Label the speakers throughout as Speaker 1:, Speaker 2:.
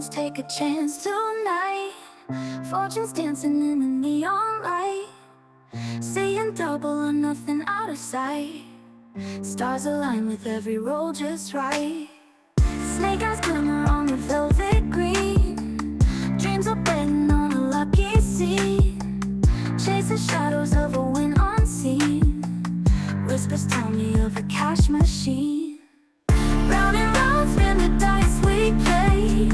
Speaker 1: stones, take a chance tonight. Fortune's dancing in the neon light, seeing double or nothing out of sight. Stars align with every roll just right. Snake eyes glimmer on the velvet green. Dreams are betting on a lucky scene, chasing shadows of a wind unseen. Whispers tell me of a cash machine. Round and round spin the dice we play,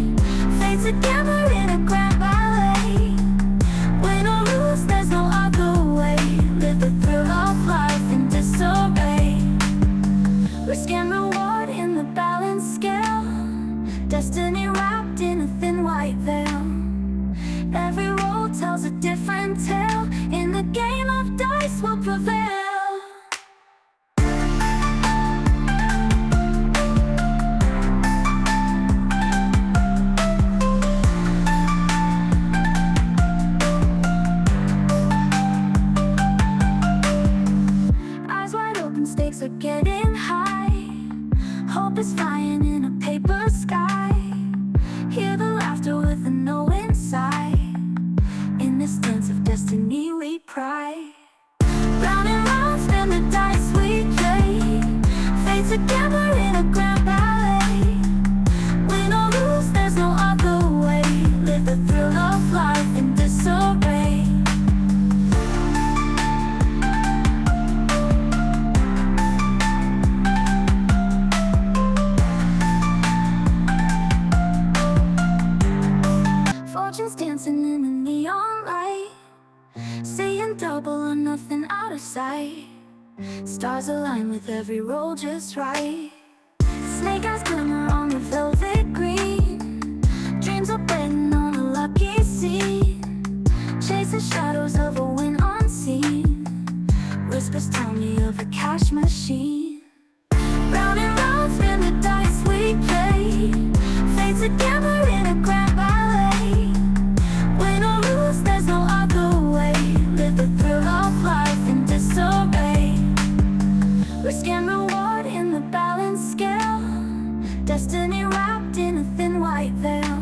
Speaker 1: fate together in a grand ballet. Win or lose, there's no other way. Live the thrill of life in disarray. Risk and reward in the balance scale, destiny wrapped in a thin white veil. Every roll tells a different tale. In the game of dice will prevail. Stakes are getting high, hope is flying in a paper sky. Hear the laughter with a no inside. In this dance of destiny we pry. Round and round spin the dice we play, fate together in a grand ballet. Win or lose, there's no other way. Live the thrill of life in disarray. Fortune's dancing in the neon light, seeing double or nothing out of sight. Stars align with every roll just right. Snake eyes glimmer on the velvet green. Dreams are betting on a lucky scene, chasing shadows of a wind unseen. Whispers tell me of a cash machine. Round and round spin the dice we play, fate together in a grand ballet. Win or lose, there's no other way. Live the thrill of life in disarray. Risk and reward in the balance scale, destiny wrapped in a thin white veil.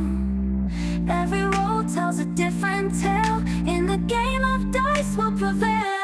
Speaker 1: Every roll tells a different tale. In the game of dice will prevail.